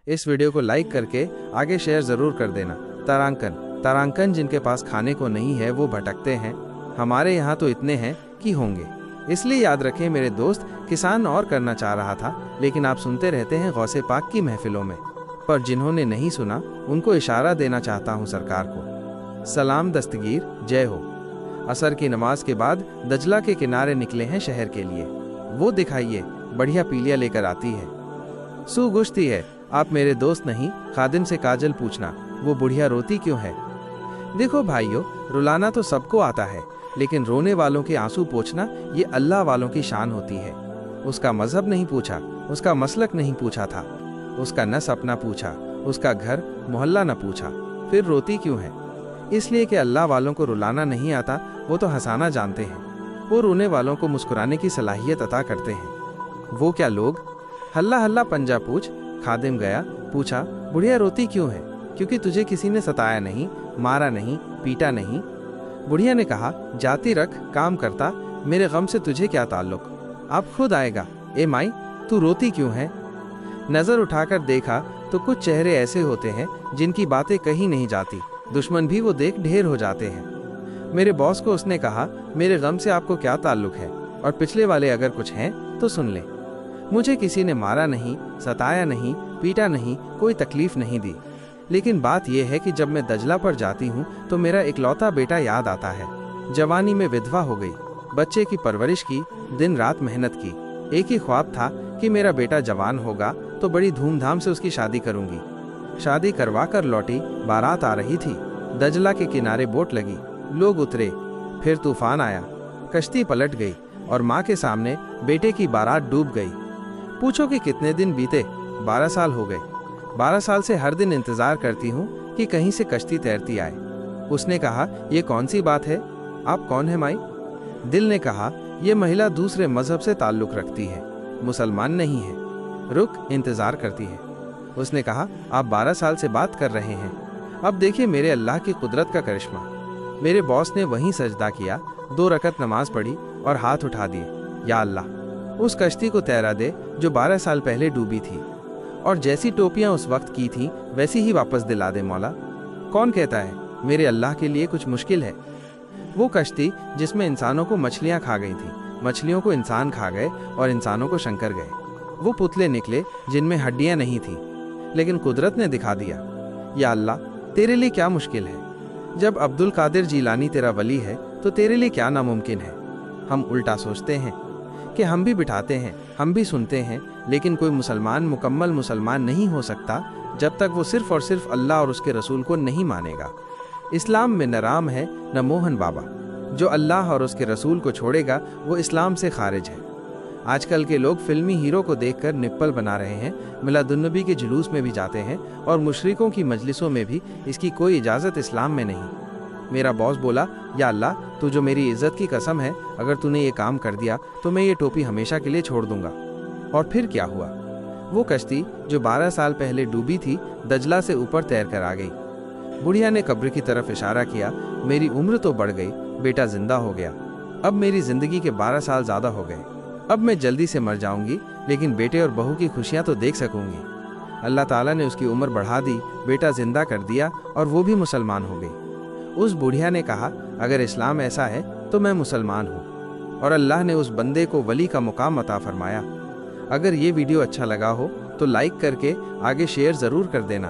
इस वीडियो को लाइक करके आगे शेयर ज़रूर कर देना। तारांकन जिनके पास खाने को नहीं है वो भटकते हैं, हमारे यहाँ तो इतने हैं कि होंगे। इसलिए याद रखें मेरे दोस्त, किसान और करना चाह रहा था, लेकिन आप सुनते रहते हैं गौसे पाक की महफिलों में। पर जिन्होंने नहीं सुना उनको इशारा देना चाहता हूँ सरकार को। सलाम दस्तगीर, जय हो। असर की नमाज के बाद दजला के किनारे निकले हैं शहर के लिए। वो दिखाइए, बढ़िया पीलिया लेकर आती है। सुगुश्ती है, आप मेरे दोस्त नहीं, खादिम से काजल पूछना वो बुढ़िया रोती क्यों है। देखो भाइयों, रुलाना तो सबको आता है, लेकिन रोने वालों के आंसू पोंछना ये अल्लाह वालों की शान होती है। उसका मजहब नहीं पूछा, उसका मसलक नहीं पूछा था, उसका न सपना पूछा, उसका घर मोहल्ला न पूछा, फिर रोती क्यों है। इसलिए कि अल्लाह वालों को रुलाना नहीं आता, वो तो हंसाना जानते हैं। वो रोने वालों को मुस्कुराने की सलाहियत अता करते हैं। वो क्या लोग। हल्ला हल्ला पंजा पूछ। खादिम गया, पूछा बुढ़िया रोती क्यों है। क्योंकि तुझे किसी ने सताया नहीं, मारा नहीं, पीटा नहीं। बुढ़िया ने कहा, जाती रख, काम करता, मेरे गम से तुझे क्या ताल्लुक, अब खुद आएगा। ए माई, तू रोती क्यों है। नजर उठाकर देखा तो कुछ चेहरे ऐसे होते हैं जिनकी बातें कहीं नहीं जाती, दुश्मन भी वो देख ढेर हो जाते हैं। मेरे बॉस को उसने कहा, मेरे गम से आपको क्या ताल्लुक है, और पिछले वाले अगर कुछ हैं तो सुन ले। मुझे किसी ने मारा नहीं, सताया नहीं, पीटा नहीं, कोई तकलीफ नहीं दी। लेकिन बात यह है कि जब मैं दजला पर जाती हूँ तो मेरा इकलौता बेटा याद आता है। जवानी में विधवा हो गई, बच्चे की परवरिश की, दिन रात मेहनत की। एक ही ख्वाब था कि मेरा बेटा जवान होगा तो बड़ी धूमधाम से उसकी शादी करूंगी। शादी करवा कर लौटी, बारात आ रही थी। दजला के किनारे बोट लगी, लोग उतरे, फिर तूफान आया, कश्ती पलट गई और माँ के सामने बेटे की बारात डूब गई। पूछो कि कितने दिन बीते। 12 साल हो गए। 12 साल से हर दिन इंतजार करती हूँ कि कहीं से कश्ती तैरती आए। उसने कहा, ये कौन सी बात है, आप कौन है माई। दिल ने कहा, ये महिला दूसरे मजहब से ताल्लुक रखती है, मुसलमान नहीं है, रुक, इंतजार करती है। उसने कहा, आप 12 साल से बात कर रहे हैं, अब देखिए मेरे अल्लाह की कुदरत का करिश्मा। मेरे बॉस ने वहीं सजदा किया, 2 रकत नमाज पढ़ी और हाथ उठा दिए, या अल्लाह उस कश्ती को तैरा दे जो 12 साल पहले डूबी थी, और जैसी टोपियां उस वक्त की थी वैसी ही वापस दिला दे मौला। कौन कहता है मेरे अल्लाह के लिए कुछ मुश्किल है। वो कश्ती जिसमें इंसानों को मछलियां खा गई थी, मछलियों को इंसान खा गए और इंसानों को शंकर गए। वो पुतले निकले जिनमें हड्डियां नहीं थी, लेकिन कुदरत ने दिखा दिया, या अल्लाह तेरे लिए क्या मुश्किल है। जब अब्दुल कादिर जीलानी तेरा वली है तो तेरे लिए क्या नामुमकिन है। हम उल्टा सोचते हैं कि हम भी बिठाते हैं, हम भी सुनते हैं, लेकिन कोई मुसलमान मुकम्मल मुसलमान नहीं हो सकता जब तक वो सिर्फ और सिर्फ अल्लाह और उसके रसूल को नहीं मानेगा। इस्लाम में न राम है न मोहन बाबा। जो अल्लाह और उसके रसूल को छोड़ेगा वो इस्लाम से खारिज है। आजकल के लोग फिल्मी हीरो को देखकर निप्पल बना रहे हैं, मिलादुन्नबी के जुलूस में भी जाते हैं और मुशरिकों की मजलिसों में भी इसकी कोई इजाज़त इस्लाम में नहीं। मेरा बॉस बोला, या अल्लाह तू जो मेरी इज्जत की कसम है, अगर तूने ये काम कर दिया तो मैं ये टोपी हमेशा के लिए छोड़ दूंगा। और फिर क्या हुआ। वो कश्ती जो 12 साल पहले डूबी थी दजला से ऊपर तैर कर आ गई। बुढ़िया ने कब्र की तरफ इशारा किया, मेरी उम्र तो बढ़ गई, बेटा जिंदा हो गया, अब मेरी जिंदगी के 12 साल ज्यादा हो गए। अब मैं जल्दी से मर जाऊंगी, लेकिन बेटे और बहू की खुशियां तो देख सकूंगी। अल्लाह ताला ने उसकी उम्र बढ़ा दी, बेटा जिंदा कर दिया और वो भी मुसलमान हो गई। उस बुढ़िया ने कहा, अगर इस्लाम ऐसा है तो मैं मुसलमान हूँ, और अल्लाह ने उस बंदे को वली का मुकाम अता फरमाया। अगर ये वीडियो अच्छा लगा हो तो लाइक करके आगे शेयर ज़रूर कर देना।